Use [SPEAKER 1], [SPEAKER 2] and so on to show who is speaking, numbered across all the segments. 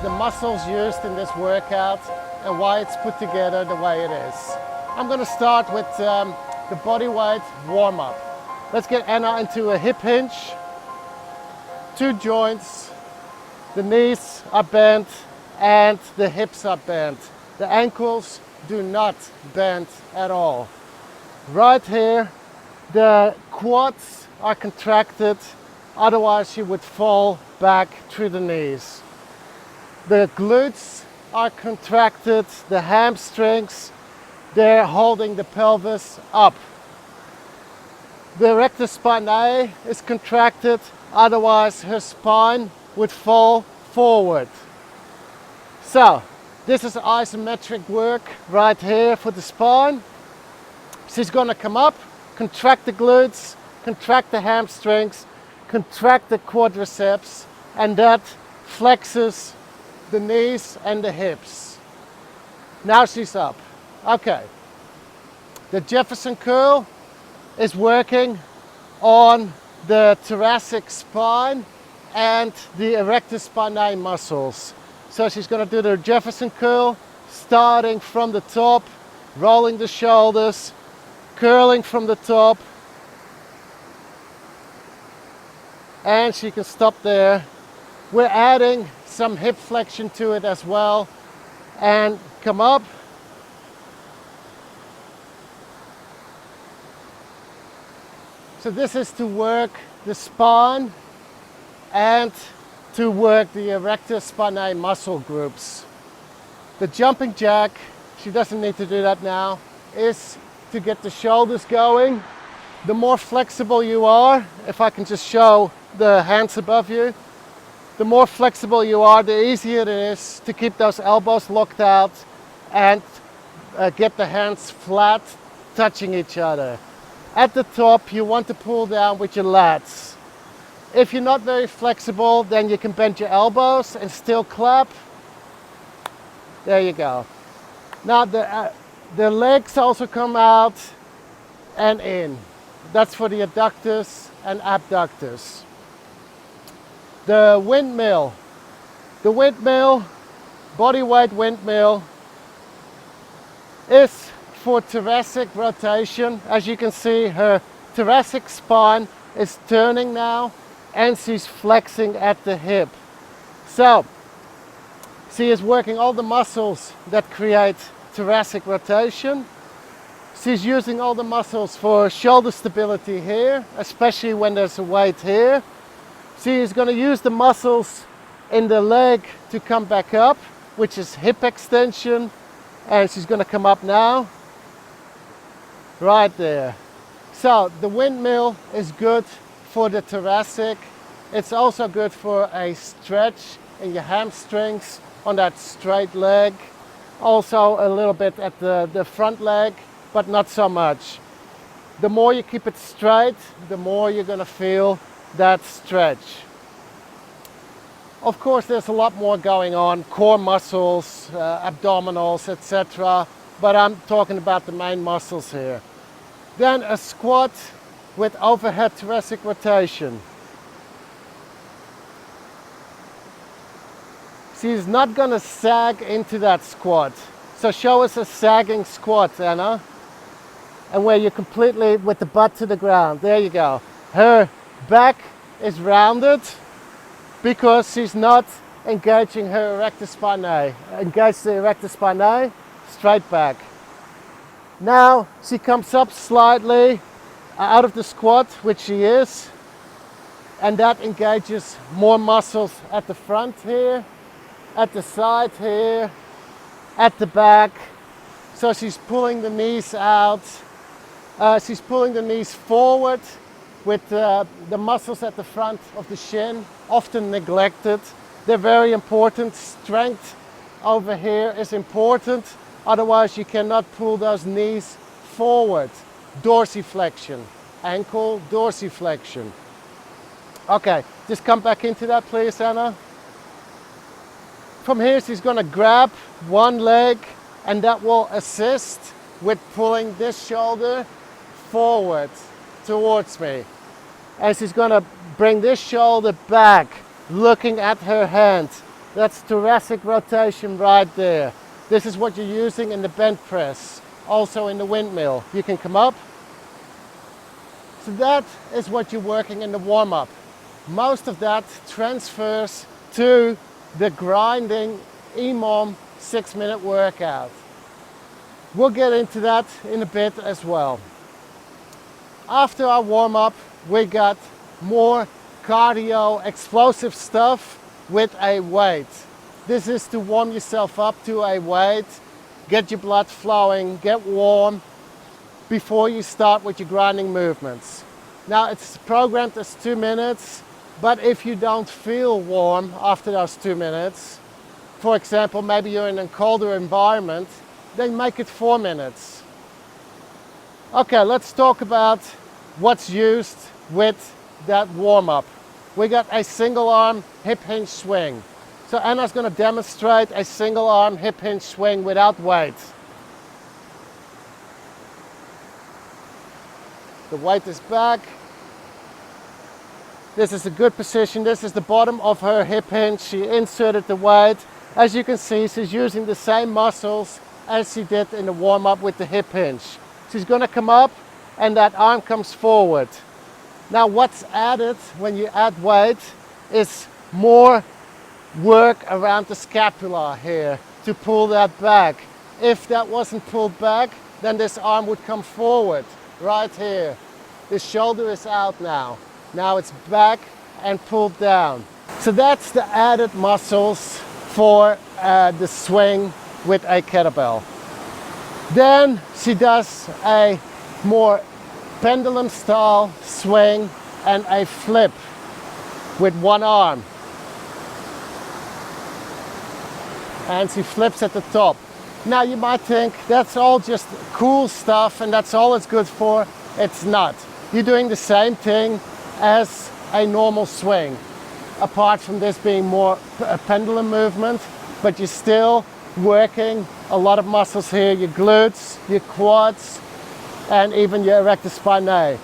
[SPEAKER 1] the muscles used in this workout and why it's put together the way it is. I'm going to start with the body weight warm-up. Let's get Anna into a hip hinge. 2 joints, the knees are bent and the hips are bent. The ankles do not bend at all. Right here, the quads are contracted, otherwise you would fall back through the knees. The glutes are contracted, the hamstrings, they're holding the pelvis up. The rectus spinae is contracted, otherwise her spine would fall forward. So, this is isometric work right here for the spine. She's going to come up, contract the glutes, contract the hamstrings, contract the quadriceps, and that flexes the knees and the hips. Now she's up. Okay. The Jefferson curl is working on the thoracic spine and the erectus spinae muscles. So she's going to do the Jefferson curl, starting from the top, rolling the shoulders, curling from the top, and she can stop there. We're adding some hip flexion to it as well, and come up. So this is to work the spine and to work the erectus spinae muscle groups. The jumping jack, she doesn't need to do that now, is to get the shoulders going. The more flexible you are, if I can just show the hands above you, the more flexible you are, the easier it is to keep those elbows locked out and get the hands flat, touching each other. At the top, you want to pull down with your lats. If you're not very flexible, then you can bend your elbows and still clap. There you go. Now the legs also come out and in. That's for the adductors and abductors. The windmill. The windmill, body weight windmill, is for thoracic rotation. As you can see, her thoracic spine is turning now and she's flexing at the hip. So she is working all the muscles that create thoracic rotation. She's using all the muscles for shoulder stability here, especially when there's a weight here. She is going to use the muscles in the leg to come back up, which is hip extension, and she's going to come up now. Right there. So the windmill is good for the thoracic. It's also good for a stretch in your hamstrings on that straight leg. Also a little bit at the front leg, but not so much. The more you keep it straight, the more you're going to feel that stretch. Of course, there's a lot more going on, core muscles, abdominals, etc. But I'm talking about the main muscles here. Then a squat with overhead thoracic rotation. She's not going to sag into that squat. So show us a sagging squat, Anna. And where you're completely with the butt to the ground. There you go. Her back is rounded because she's not engaging her erectus spinae. Engage the erectus spinae, straight back. Now she comes up slightly out of the squat, which she is, and that engages more muscles at the front here, at the side here, at the back. So she's pulling the knees out. She's pulling the knees forward with the muscles at the front of the shin, often neglected. They're very important. Strength over here is important. Otherwise, you cannot pull those knees forward. Dorsiflexion, ankle dorsiflexion. Okay, just come back into that, please, Anna. From here, she's going to grab one leg, and that will assist with pulling this shoulder forward towards me. And she's going to bring this shoulder back, looking at her hand. That's thoracic rotation right there. This is what you're using in the bench press, also in the windmill. You can come up. So that is what you're working in the warm-up. Most of that transfers to the grinding EMOM 6-minute workout. We'll get into that in a bit as well. After our warm-up, we got more cardio explosive stuff with a weight. This is to warm yourself up to a weight, get your blood flowing, get warm before you start with your grinding movements. Now it's programmed as 2 minutes, but if you don't feel warm after those 2 minutes, for example, maybe you're in a colder environment, then make it 4 minutes. Okay, let's talk about what's used with that warm-up. We got a single arm hip hinge swing. So Anna's going to demonstrate a single arm hip hinge swing without weight. The weight is back. This is a good position. This is the bottom of her hip hinge. She inserted the weight. As you can see, she's using the same muscles as she did in the warm-up with the hip hinge. She's going to come up and that arm comes forward. Now what's added when you add weight is more work around the scapula here to pull that back. If that wasn't pulled back, then this arm would come forward right here. The shoulder is out now. Now it's back and pulled down. So that's the added muscles for the swing with a kettlebell. Then she does a more pendulum style swing and a flip with one arm. And she flips at the top. Now you might think that's all just cool stuff and that's all it's good for. It's not. You're doing the same thing as a normal swing, apart from this being more a pendulum movement, but you're still working a lot of muscles here, your glutes, your quads, and even your erector spinae.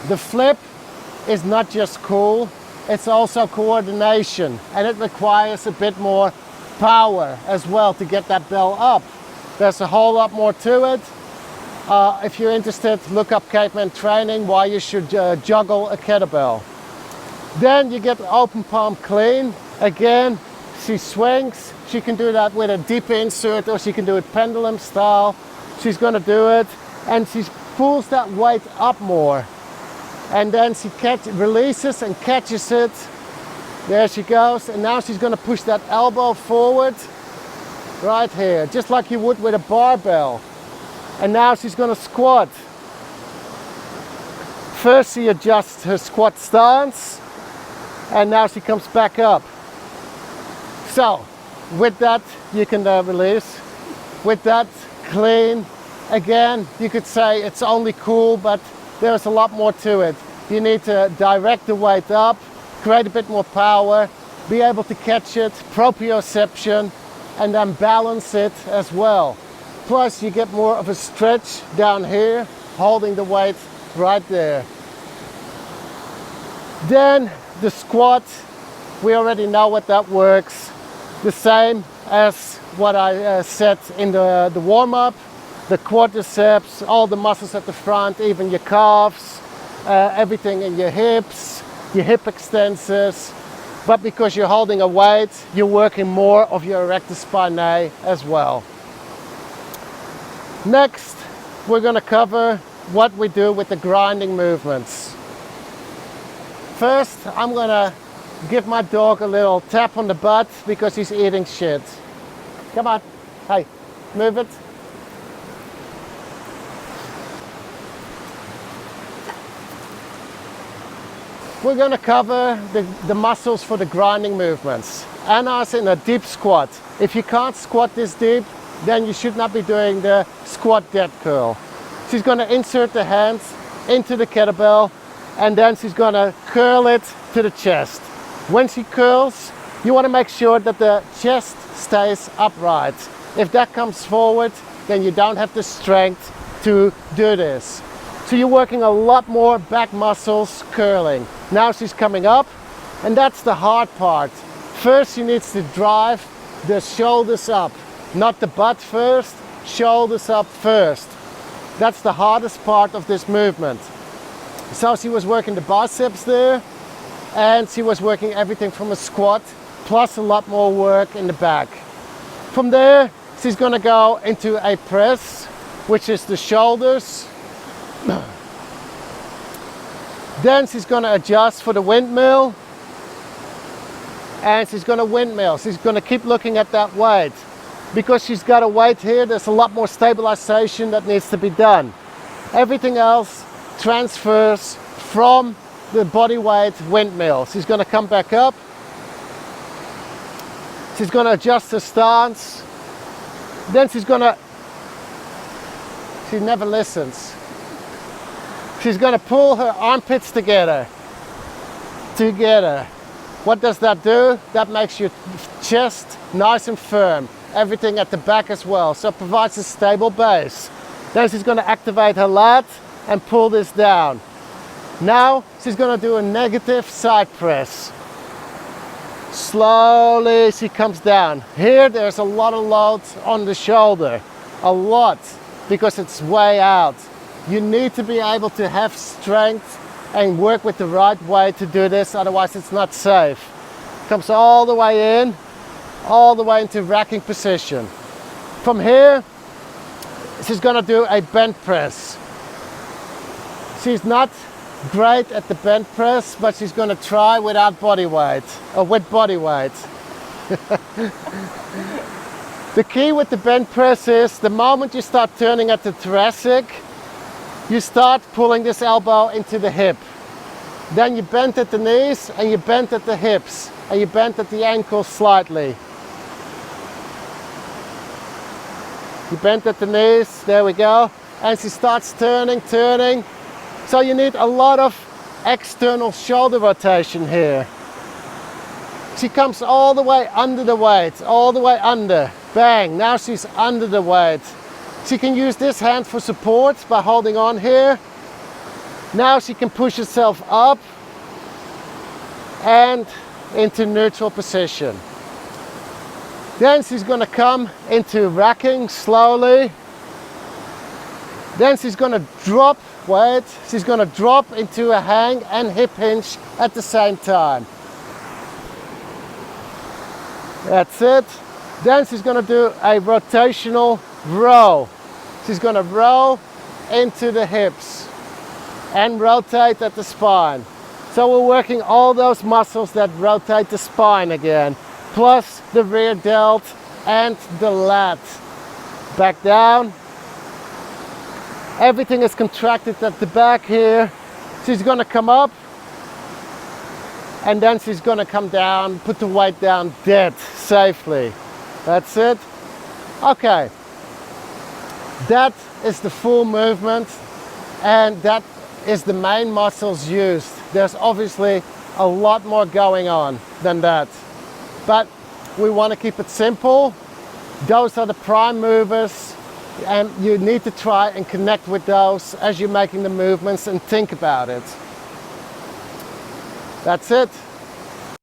[SPEAKER 1] The flip is not just cool, it's also coordination, and it requires a bit more power as well to get that bell up. There's a whole lot more to it. If you're interested, look up Caveman Training, why you should juggle a kettlebell. Then you get the open palm clean. Again, she swings. She can do that with a deep insert or she can do it pendulum style. She's going to do it and she pulls that weight up more. And then she releases and catches it. There she goes. And now she's going to push that elbow forward right here, just like you would with a barbell. And now she's going to squat. First she adjusts her squat stance and now she comes back up. So with that you can release. With that clean, again you could say it's only cool, but there's a lot more to it. You need to direct the weight up, create a bit more power, be able to catch it, proprioception, and then balance it as well. Plus you get more of a stretch down here, holding the weight right there. Then the squat, we already know what that works. The same as what I said in the warm-up. The quadriceps, all the muscles at the front, even your calves, everything in your hips, your hip extensors. But because you're holding a weight, you're working more of your erector spinae as well. Next, we're going to cover what we do with the grinding movements. First, I'm going to give my dog a little tap on the butt because he's eating shit. Come on, hey, move it. We're going to cover the muscles for the grinding movements. Anna's in a deep squat. If you can't squat this deep, then you should not be doing the squat dead curl. She's going to insert the hands into the kettlebell and then she's going to curl it to the chest. When she curls, you want to make sure that the chest stays upright. If that comes forward, then you don't have the strength to do this. So you're working a lot more back muscles curling. Now she's coming up, and that's the hard part. First, she needs to drive the shoulders up, not the butt first, shoulders up first. That's the hardest part of this movement. So she was working the biceps there, and she was working everything from a squat, plus a lot more work in the back. From there, she's gonna go into a press, which is the shoulders. Then she's gonna adjust for the windmill, and she's gonna windmill. She's gonna keep looking at that weight. Because she's got a weight here, there's a lot more stabilization that needs to be done. Everything else transfers from the body weight windmill. She's gonna come back up. She's gonna adjust her stance. Then she never listens. She's gonna pull her armpits together. What does that do? That makes your chest nice and firm. Everything at the back as well, so it provides a stable base. Then she's going to activate her lat and pull this down. Now she's going to do a negative side press. Slowly she comes down. Here there's a lot of load on the shoulder, a lot, because it's way out. You need to be able to have strength and work with the right way to do this, otherwise it's not safe. Comes all the way in, all the way into racking position. From here, she's gonna do a bench press. She's not great at the bench press, but she's gonna try without body weight, or with body weight. The key with the bench press is the moment you start turning at the thoracic, you start pulling this elbow into the hip. Then you bend at the knees, and you bend at the hips, and you bend at the ankles slightly. You bend at the knees, there we go. And she starts turning. So you need a lot of external shoulder rotation here. She comes all the way under the weight, all the way under. Bang, now she's under the weight. She can use this hand for support by holding on here. Now she can push herself up and into neutral position. Then she's going to come into racking slowly. Then she's going to drop weight. She's going to drop into a hang and hip hinge at the same time. That's it. Then she's going to do a rotational row. She's going to row into the hips and rotate at the spine. So we're working all those muscles that rotate the spine again, plus the rear delt and the lat. Back down. Everything is contracted at the back here. She's going to come up, and then she's going to come down, put the weight down dead safely. That's it. Okay. That is the full movement, and that is the main muscles used. There's obviously a lot more going on than that, but we want to keep it simple. Those are the prime movers, and you need to try and connect with those as you're making the movements and think about it. That's it.